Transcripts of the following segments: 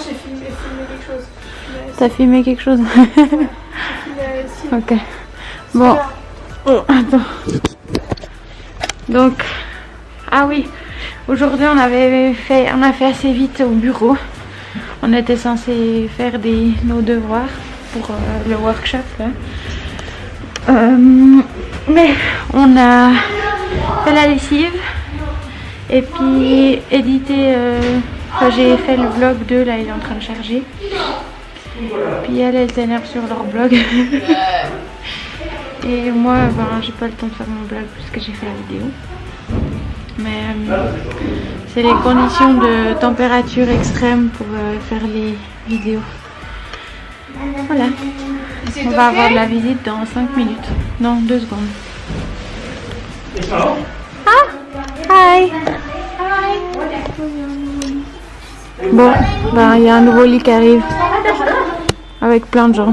j'ai filmé quelque chose. T'as filmé quelque chose? Ok. Bon. Oh, attends. Donc, ah oui, aujourd'hui on a fait assez vite au bureau. On était censé faire nos devoirs pour le workshop là. Mais on a fait la lessive et puis édité. J'ai fait le vlog 2 là, il est en train de charger. Puis elle s'énerve sur leur blog. Et moi, j'ai pas le temps de faire mon blog puisque j'ai fait la vidéo. Mais c'est les conditions de température extrême pour faire les vidéos. Voilà. On va avoir de la visite dans 5 minutes. Non, 2 secondes. Ah! Hi! Bon, il y a un nouveau lit qui arrive. Avec plein de gens.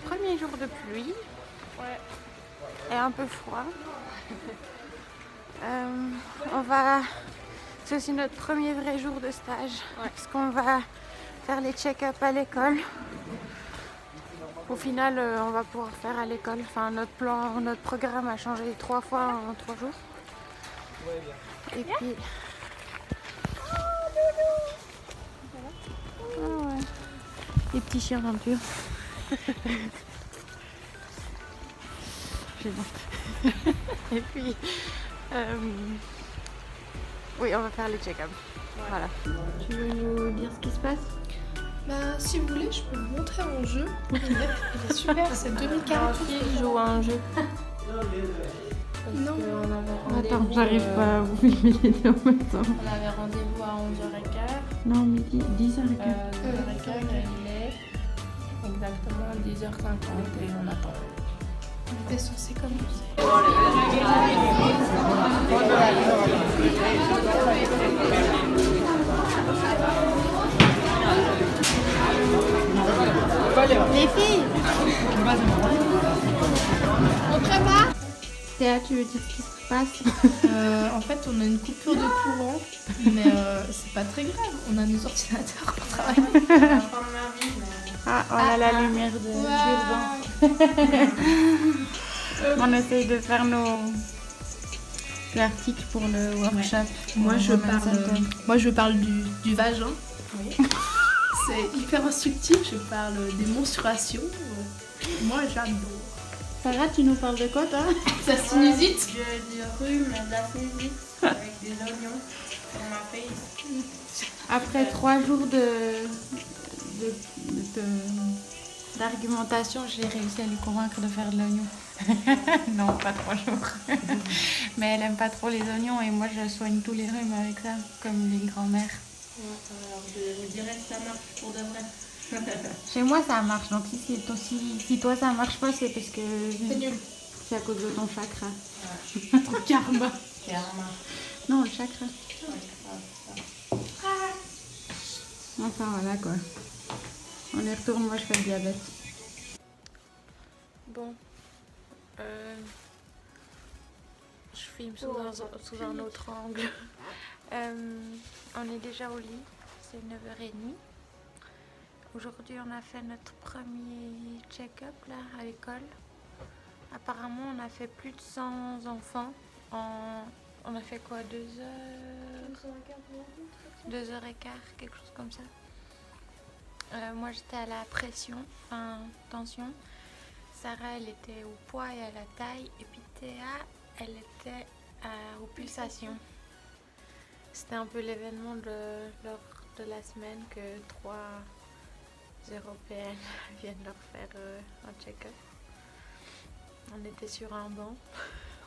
Premier jour de pluie. Ouais. Et un peu froid. C'est aussi notre premier vrai jour de stage. Ouais. Parce qu'on va faire les check-up à l'école. Au final, on va pouvoir faire à l'école. Enfin, notre programme a changé 3 fois en 3 jours. Ouais, bien. Et puis... Ah ouais. Les petits chiens d'aventure. J'ai honte. Et puis... oui, on va faire les check-up. Ouais. Voilà. Tu veux nous dire ce qui se passe? Bah, si vous voulez, je peux vous montrer mon jeu. Il est super, c'est 2048. Je joue à un jeu. Non. Attends, j'arrive pas à vous filmer les deux en même temps. On avait rendez-vous à 11h15. Non, midi, 10h15. 10h15, il est exactement 10h50 et on attend. On était censé commencer. Les filles, On prépare. Théa, tu veux dire ce qui se passe? En fait, on a une coupure de courant, mais c'est pas très grave. On a nos ordinateurs pour travailler. Ah, on a la lumière d'urbain. On essaye de faire l'article pour le workshop. Moi, je parle du vagin. Oui. C'est hyper instructif. Je parle des menstruations. Moi, j'adore. Sarah, tu nous parles de quoi, toi? La sinusite. Du rhume, de la sinusite avec des oignons sur ma face. Après 3 jours d'argumentation, j'ai réussi à lui convaincre de faire de l'oignon. Non, pas 3 jours. Mais elle aime pas trop les oignons et moi je soigne tous les rhumes avec ça, comme les grands-mères. Ouais, alors je dirais que ça marche pour de vrai. Chez moi ça marche, donc si toi ça marche pas, c'est parce que C'est nul. c'est à cause de ton chakra. Ton karma. Karma. Non, le chakra. Enfin voilà quoi. On y retourne, moi je fais le diabète. Bon. Je filme sous un autre angle. On est déjà au lit, c'est 9h30. Aujourd'hui on a fait notre premier check-up là à l'école. Apparemment on a fait plus de 100 enfants. On a fait quoi, 2 heures 2h15, quelque chose comme ça. Moi j'étais à la pression, enfin tension. Sarah elle était au poids et à la taille. Et puis Théa elle était aux pulsations. C'était un peu l'événement lors de la semaine que 3 Européennes viennent leur faire un check-up. On était sur un banc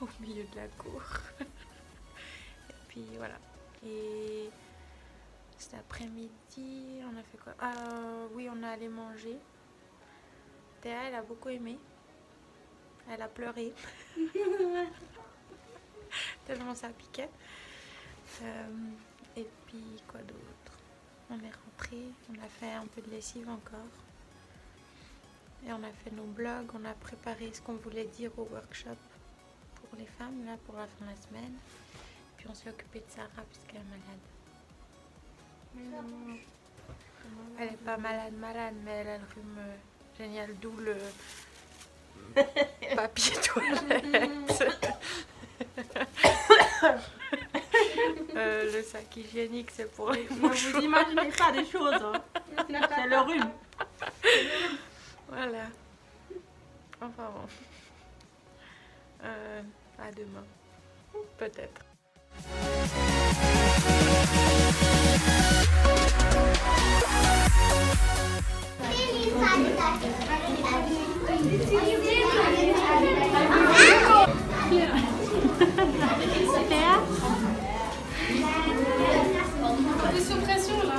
au milieu de la cour. Et puis voilà. Et cet après-midi, on a fait quoi? Oui, on est allé manger. Théa, elle a beaucoup aimé. Elle a pleuré. Tellement ça piquait. Et puis quoi d'autre? On est rentré, on a fait un peu de lessive encore. Et on a fait nos blogs, on a préparé ce qu'on voulait dire au workshop pour les femmes, là, pour la fin de la semaine. Puis on s'est occupé de Sarah puisqu'elle est malade. Elle est pas malade, mais elle a le rhume génial, d'où le papier toilette. Le sac hygiénique, c'est pour les mouchoirs. Vous imaginez pas des choses, hein. C'est le rhume. Voilà. Enfin bon. À demain. Peut-être. T'es sous pression là.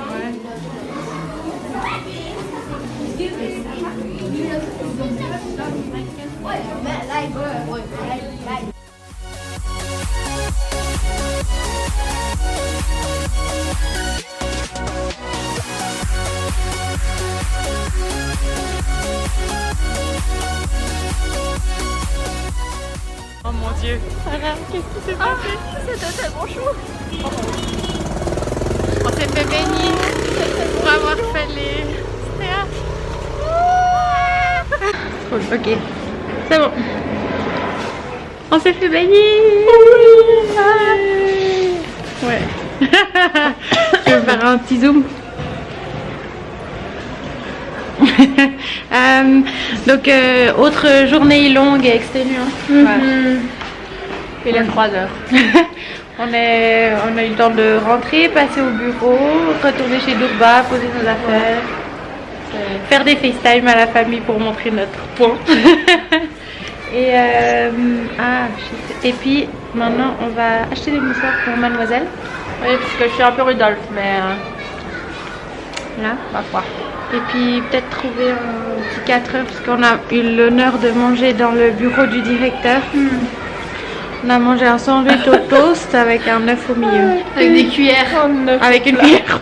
Oh mon Dieu. Voilà, qu'est-ce qui s'est passé? C'était tellement chaud. On s'est fait bénir pour avoir fait les stéas. Ok, c'est bon. On s'est fait bénir. Ouais. Je vais faire un petit zoom. Donc autre journée longue et exténuante. Il est 3 heures. On a eu le temps de rentrer, passer au bureau, retourner chez Dourba, poser nos affaires, faire des FaceTime à la famille pour montrer notre point. Et puis maintenant on va acheter des mouchoirs pour mademoiselle. Oui, parce que je suis un peu Rudolph, mais Là. ma foi. Et puis peut-être trouver un petit 4 heures parce qu'on a eu l'honneur de manger dans le bureau du directeur. On a mangé un sandwich au toast avec un œuf au milieu. Avec des cuillères. Avec une cuillère.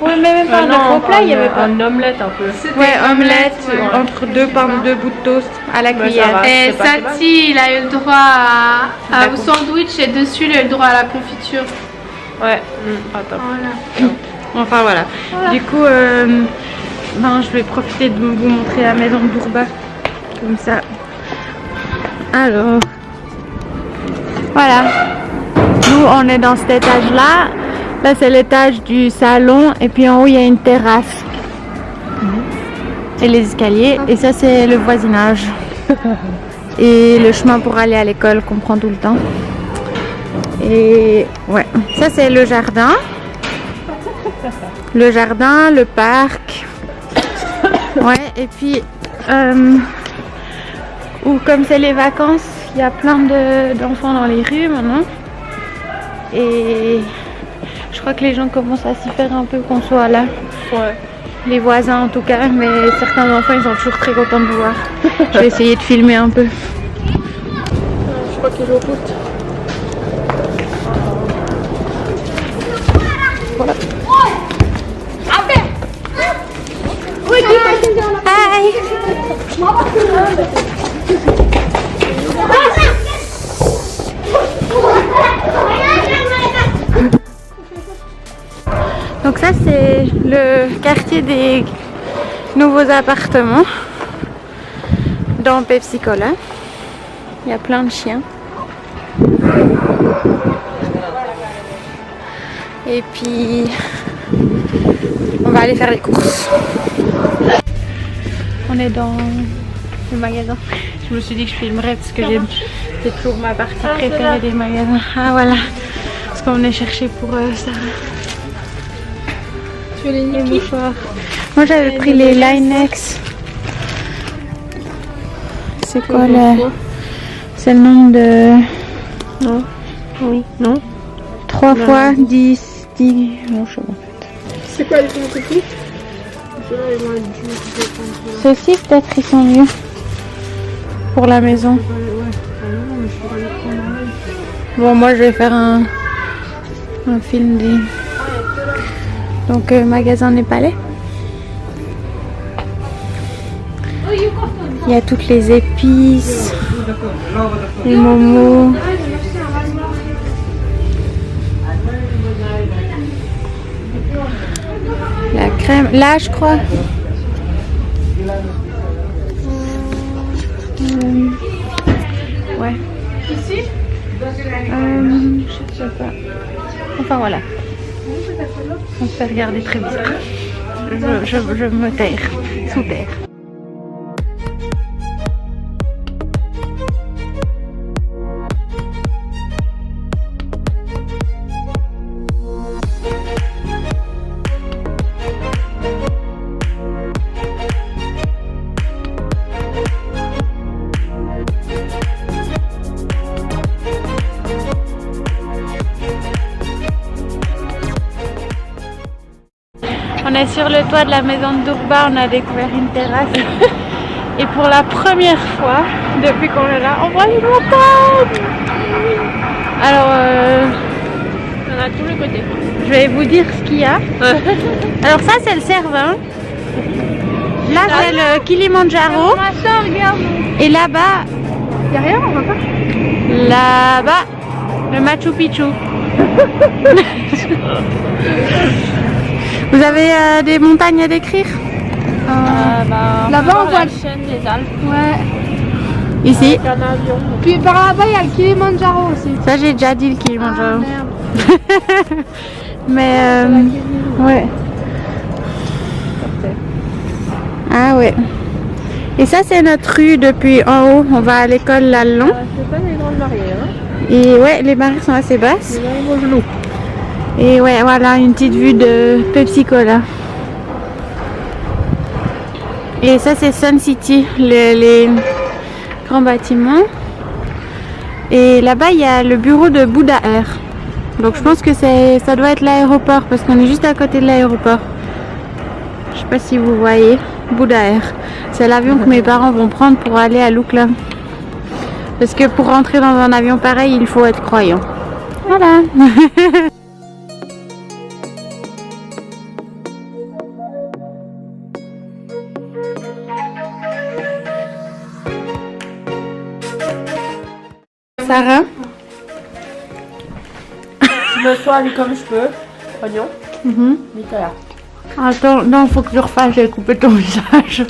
Ouais, mais même pas un œuf au plat, il y avait pas. Un omelette un peu. Ouais, omelette entre deux bouts de toast à la cuillère. va. Et c'est pas si mal. Sati, il a eu le droit au sandwich et dessus, il a eu le droit à la confiture. Ouais. Attends. Voilà. Enfin voilà. Du coup, je vais profiter de vous montrer la maison de Dourba. Comme ça. Alors. Voilà. Nous, on est dans cet étage-là. Là, c'est l'étage du salon. Et puis en haut, il y a une terrasse. Et les escaliers. Et ça, c'est le voisinage. Et le chemin pour aller à l'école qu'on prend tout le temps. Et ouais. Ça, c'est le jardin. Le jardin, le parc. Ouais, et puis comme c'est les vacances, il y a plein d'enfants dans les rues maintenant. Et je crois que les gens commencent à s'y faire un peu qu'on soit là. Ouais. Les voisins en tout cas, mais certains enfants ils sont toujours très contents de vous voir. Je vais essayer de filmer un peu. Je crois qu'il joue au foot. Voilà. Hi. Donc ça c'est le quartier des nouveaux appartements dans Pepsi Cola. Il y a plein de chiens. Et puis on va aller faire les courses. On est dans le magasin. Je me suis dit que je filmerais parce que c'est toujours ma partie préférée des magasins. Ah voilà, parce qu'on venait chercher pour ça. Tu veux les mouchoirs. Moi j'avais pris les Linex. C'est quoi le... C'est le nombre de... Non. Oui. Non. 3 fois 10... Non, je sais pas. C'est quoi les petits? Ceux-ci peut-être ils sont mieux pour la maison. Bon, moi je vais faire un film des... Donc magasin népalais. Il y a toutes les épices, les momos. crème. Là, je crois. Ouais. Ici? Je sais pas. Enfin voilà. On se fait regarder très bizarre. Je me terre. Sous terre. On est sur le toit de la maison de Dourba, on a découvert une terrasse et pour la première fois depuis qu'on est là, on voit les montagnes. Alors On a tous les côtés. je vais vous dire ce qu'il y a. Alors ça c'est le Cervin, là c'est le Kilimandjaro et là-bas, Y'a rien, on va pas. là-bas le Machu Picchu. Vous avez des montagnes à décrire? Là-bas, on voit la chaîne des Alpes. Ouais. Ici. Avec un avion. Puis par là-bas, il y a le Kilimandjaro aussi. Ça j'ai déjà dit le Kilimandjaro. merde. Mais ouais. Ah ouais. Et ça c'est notre rue depuis en haut. On va à l'école là le long. C'est pas des grandes barrières. Hein. Et ouais, les barrières sont assez basses. Les gens vont genoux. Et ouais, voilà une petite vue de Pepsi Cola. Et ça c'est Sun City, les grands bâtiments. Et là-bas il y a le bureau de Buddha Air. Donc je pense que ça doit être l'aéroport parce qu'on est juste à côté de l'aéroport. Je sais pas si vous voyez, Buddha Air. C'est l'avion que mes parents vont prendre pour aller à Lukla. Parce que pour rentrer dans un avion pareil, il faut être croyant. Voilà. Sarah, Je me soigne comme je peux. Oignon. Nicolas. Attends, non, faut que je refasse, j'ai coupé ton visage.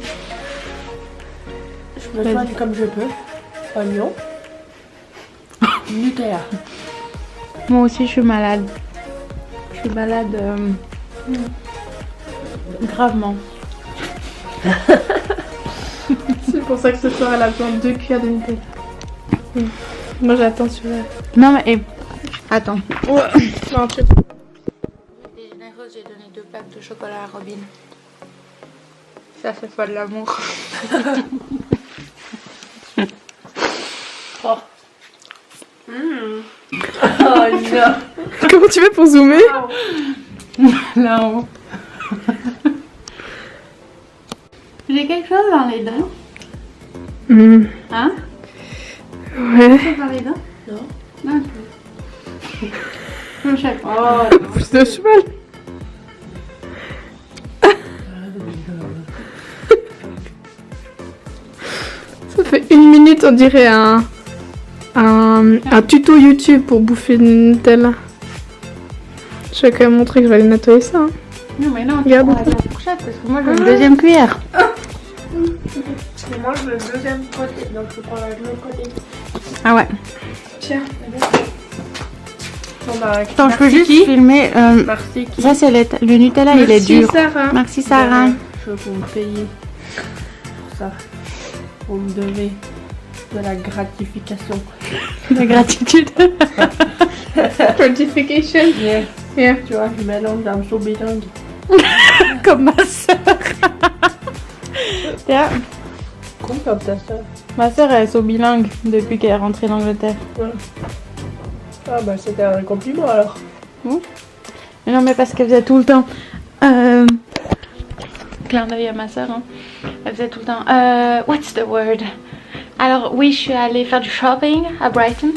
Je me soigne comme je peux. Oignon. Nutella. Moi aussi, je suis malade. Je suis malade gravement. C'est pour ça que ce soir, elle a besoin de 2 cuillères de Nutella. Moi, j'attends sur elle. Non, mais attends. Non, tu J'ai donné 2 plaques de chocolat à Robin. Ça fait pas de l'amour. Oh non. Comment tu fais pour zoomer? Là-haut. J'ai quelque chose dans les dents. Hein? Ouais. Quelque chose dans les dents? Non. Non. Je sais pas. Oh Pousse de cheval. Ça fait 1 minute, on dirait un tuto YouTube pour bouffer de Nutella. Je vais quand même montrer que je vais aller nettoyer ça. Hein. Non, mais non, Regarde. tu prends la fourchette parce que moi j'ai une deuxième cuillère. Je mange le deuxième côté, donc je prends l'autre côté. Ah ouais. Tiens. Bon, bah, Attends, je peux juste filmer. merci qui Ça, c'est le Nutella, il est dur. Sarah. Merci Sarah. Je veux vous me payer pour ça. Vous me devez de la gratification. La gratitude. Gratification. Yeah. Yeah. Tu vois, je mélange un saut bilingue. Comme ma soeur. Tiens, Comme ta soeur. ma soeur elle est au bilingue depuis qu'elle est rentrée d'Angleterre. Ah bah c'était un compliment alors. Mais non, mais parce qu'elle faisait tout le temps. Clin d'œil à ma soeur. Hein. Elle faisait tout le temps. What's the word? Alors oui, je suis allée faire du shopping à Brighton.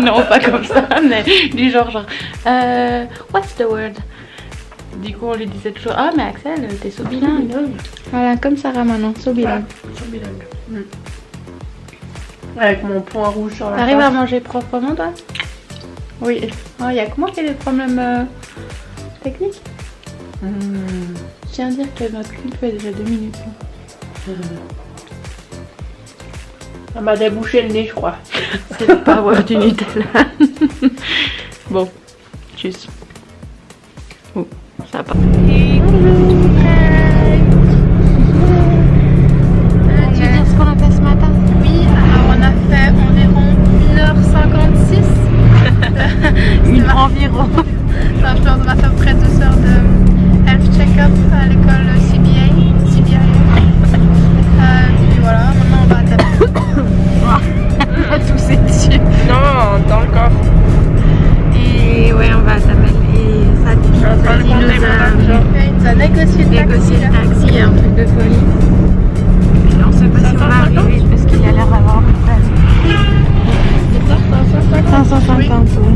Non, pas comme ça, mais du genre. What's the word? Du coup, on lui disait toujours, ah mais Axel, t'es so bilingue. Voilà, comme Sarah maintenant, so bilingue. Saut bilingue. Avec mon point rouge sur la T'arrives à face. manger proprement toi? Oui. Il y a que moi qui ai des problèmes techniques. Je tiens à dire que notre clip fait déjà 2 minutes. Ça m'a débouché le nez, je crois. C'est le power du Nutella. Bon, tchuss. Oh, ça va pas. Tu veux dire ce qu'on a fait ce matin? Oui, alors on a fait environ 1h56. Environ. Non, je pense qu'on a fait à peu près 2 heures de health check-up à l'école CBA. Puis voilà, maintenant on va attaquer. On va tousser dessus. Non, dans le corps. Et ouais, on va à Tamel. Et ça, il nous a négocié négocié le taxi, un truc de folie. Et on sait pas si on va arriver parce qu'il a l'air d'avoir un peu de place. 550, oui.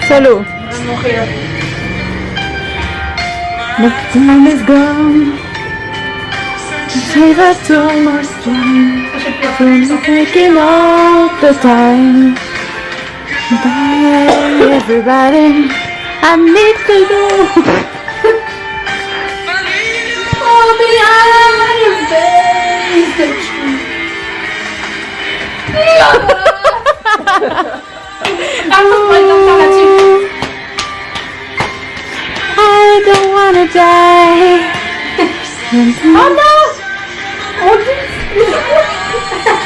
Solo. The time is gone. Save us too much time. From taking all the time. Bye, everybody. I need to go. Oh, behind your face, the truth. I don't wanna die. Oh non!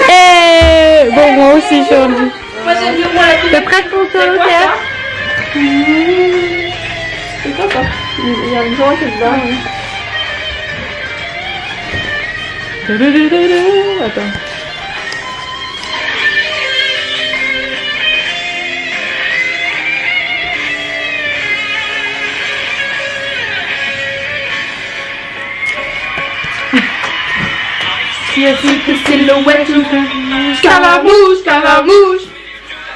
Eh, bon, moi aussi, je suis Moi j'ai vu au moins la T'es prête pour ça, ok? C'est quoi ça? Il y a une joie qui est dedans. Attends. Yes, the silhouette of Scaramouche, Scaramouche.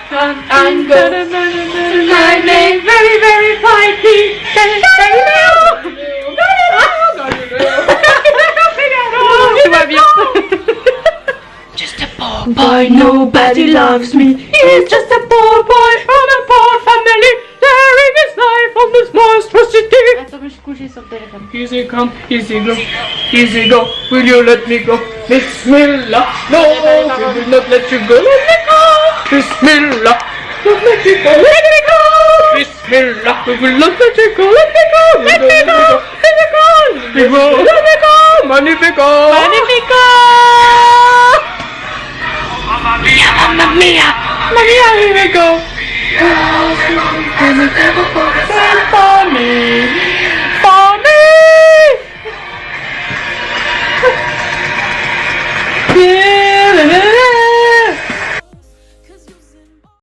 I'm good. My name very, very fighty. Tout va bien. Just a poor boy, nobody loves me. He's just a poor boy from a poor family, sharing his life on this monstrosity. Attends, mais je suis couchée sur le téléphone. Easy come, easy go, easy go. Will you let me go? Bismillah, no, we will not let you go. Let me go. Bismillah, don't let me go. Let me go. Bismillah, we will not let you go. Let me go. Let me go. Let me go. Let me go. Let me go. Magnifico. Magnifico! Mamma mia, mamma mia. Mamma mia, here we go.